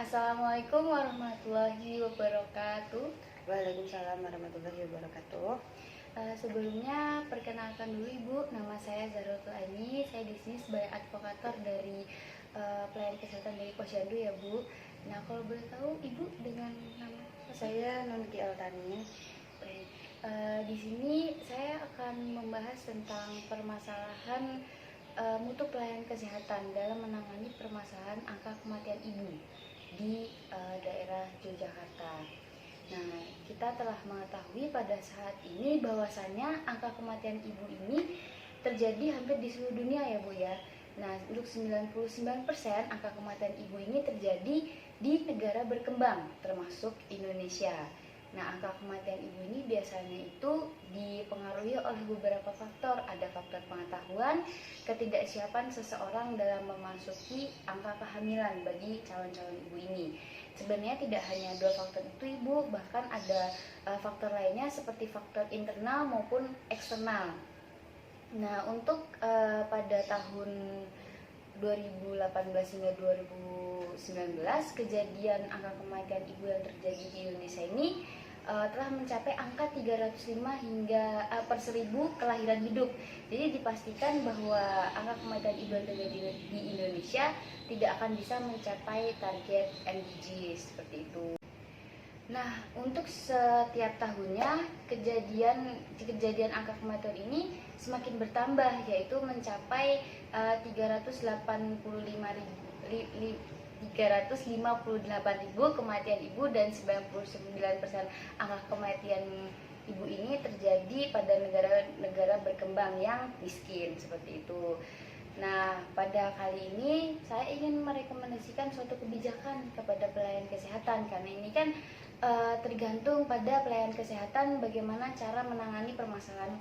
Assalamualaikum warahmatullahi wabarakatuh. Waalaikumsalam warahmatullahi wabarakatuh. Sebelumnya perkenalkan dulu Ibu, nama saya Zahratul Aini. Saya di sini sebagai advokator dari pelayanan kesehatan dari Posyandu ya Bu. Nah kalau boleh tahu Ibu dengan nama Saya Nunti Altani. baik. Di sini saya akan membahas tentang permasalahan mutu pelayanan kesehatan dalam menangani permasalahan angka kematian ibu di daerah Yogyakarta. Nah, kita telah mengetahui pada saat ini bahwasannya angka kematian ibu ini terjadi hampir di seluruh dunia ya Bu ya. Nah, untuk 99% angka kematian ibu ini terjadi di negara berkembang termasuk Indonesia. Nah, angka kematian ibu ini biasanya itu dipengaruhi oleh beberapa faktor. Ada faktor pengetahuan, ketidaksiapan seseorang dalam memasuki angka kehamilan bagi calon-calon ibu ini. Sebenarnya tidak hanya dua faktor itu Ibu, bahkan ada faktor lainnya seperti faktor internal maupun eksternal. Nah, untuk pada tahun 2018 hingga 2019 kejadian angka kematian ibu yang terjadi di Indonesia ini telah mencapai angka 305 hingga per 1000 kelahiran hidup. Jadi dipastikan bahwa angka kematian ibu yang terjadi di Indonesia tidak akan bisa mencapai target MDGs seperti itu. Nah, untuk setiap tahunnya kejadian angka kematian ini semakin bertambah, yaitu mencapai 358.000 kematian ibu, dan 99% angka kematian ibu ini terjadi pada negara-negara berkembang yang miskin seperti itu. Nah, pada kali ini saya ingin merekomendasikan suatu kebijakan kepada pelayan kesehatan, karena ini kan tergantung pada pelayan kesehatan bagaimana cara menangani permasalahan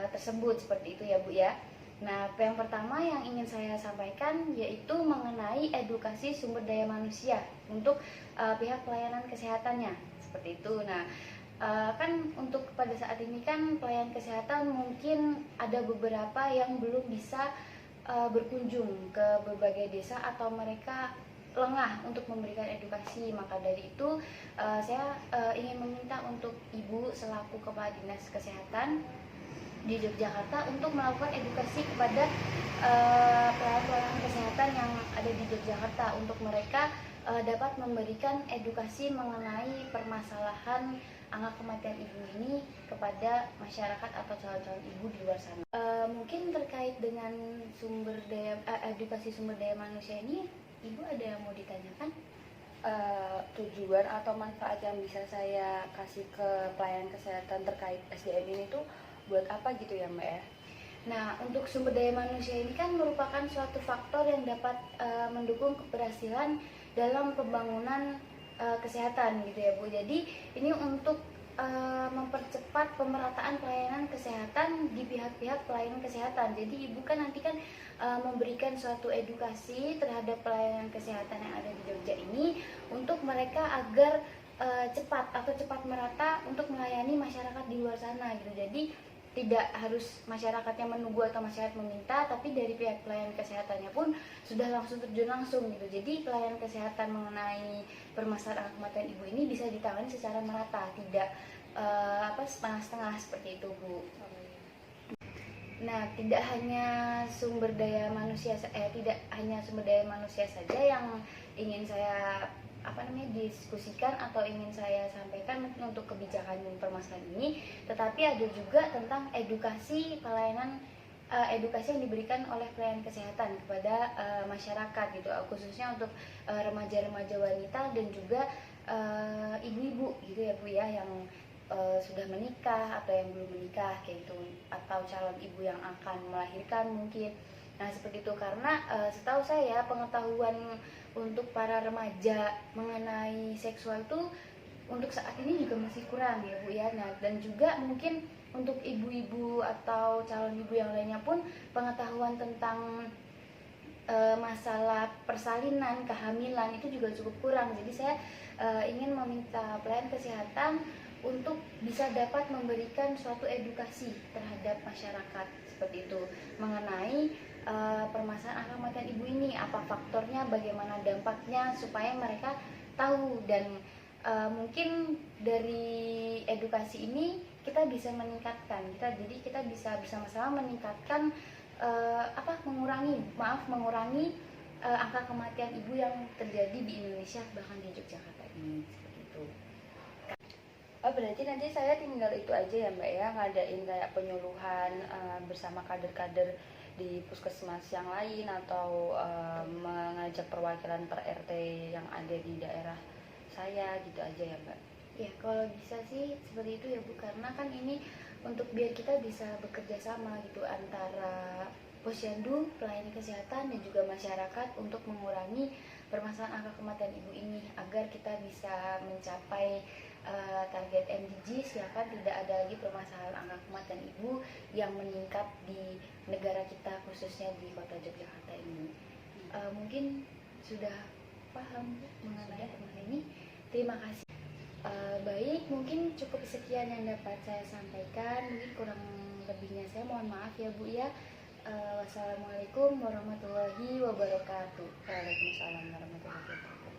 tersebut seperti itu ya Bu ya. Nah, yang pertama yang ingin saya sampaikan yaitu mengenai edukasi sumber daya manusia untuk pihak pelayanan kesehatannya seperti itu. Nah, kan untuk pada saat ini kan pelayan kesehatan mungkin ada beberapa yang belum bisa berkunjung ke berbagai desa atau mereka lengah untuk memberikan edukasi. Maka dari itu saya ingin meminta untuk Ibu selaku Kepala Dinas Kesehatan di Yogyakarta untuk melakukan edukasi kepada pelayan-pelayan kesehatan yang ada di Yogyakarta untuk mereka dapat memberikan edukasi mengenai permasalahan angka kematian ibu ini kepada masyarakat atau calon-calon ibu di luar sana. Mungkin terkait dengan edukasi sumber daya manusia ini, Ibu ada yang mau ditanyakan? Tujuan atau manfaat yang bisa saya kasih ke pelayanan kesehatan terkait SDM ini tuh buat apa gitu ya Mbak ya? Nah, untuk sumber daya manusia ini kan merupakan suatu faktor yang dapat mendukung keberhasilan dalam pembangunan kesehatan gitu ya Bu. Jadi ini untuk mempercepat pemerataan pelayanan kesehatan di pihak-pihak pelayanan kesehatan. Jadi Ibu kan nanti kan memberikan suatu edukasi terhadap pelayanan kesehatan yang ada di Jogja ini untuk mereka agar cepat merata untuk melayani masyarakat di luar sana gitu. Jadi tidak harus masyarakatnya menunggu atau masyarakat meminta, tapi dari pihak pelayanan kesehatannya pun sudah langsung terjun langsung gitu. Jadi pelayanan kesehatan mengenai permasalahan kematian ibu ini bisa ditangani secara merata, tidak setengah-setengah seperti itu Bu. Nah, tidak hanya sumber daya manusia saja yang ingin saya diskusikan atau ingin saya sampaikan untuk kebijakan permasalahan ini, tetapi ada juga tentang edukasi yang diberikan oleh pelayanan kesehatan kepada masyarakat gitu, khususnya untuk remaja-remaja wanita dan juga ibu-ibu gitu ya Bu ya, yang sudah menikah atau yang belum menikah kayak gitu, atau calon ibu yang akan melahirkan mungkin. Nah, seperti itu, karena setahu saya pengetahuan untuk para remaja mengenai seksual itu untuk saat ini juga masih kurang ya Bu ya. Nah, dan juga mungkin untuk ibu-ibu atau calon ibu yang lainnya pun pengetahuan tentang masalah persalinan, kehamilan itu juga cukup kurang. Jadi saya ingin meminta pelayan kesehatan untuk bisa dapat memberikan suatu edukasi terhadap masyarakat seperti itu mengenai permasalahan angka kematian ibu ini, apa faktornya, bagaimana dampaknya, supaya mereka tahu. Dan mungkin dari edukasi ini kita bisa meningkatkan, jadi kita bisa bersama-sama meningkatkan mengurangi angka kematian ibu yang terjadi di Indonesia, bahkan di Yogyakarta ini, seperti itu. Oh, berarti nanti saya tinggal itu aja ya Mbak ya, ngadain kayak penyuluhan bersama kader-kader di puskesmas yang lain, atau mengajak perwakilan per RT yang ada di daerah saya, gitu aja ya Mbak? Ya, kalau bisa sih seperti itu ya Bu, karena kan ini untuk biar kita bisa bekerja sama gitu antara posyandu, pelayanan kesehatan, dan juga masyarakat untuk mengurangi permasalahan angka kematian ibu ini, agar kita bisa mencapai target MDGs, ya kan, tidak ada lagi permasalahan angka kematian ibu yang meningkat di negara kita, khususnya di kota Yogyakarta ini. Mungkin sudah paham mengenai tema ini. Terima kasih. Baik, mungkin cukup sekian yang dapat saya sampaikan. Mungkin kurang lebihnya saya mohon maaf ya Bu ya. Wassalamualaikum warahmatullahi wabarakatuh. Waalaikumsalam warahmatullahi wabarakatuh.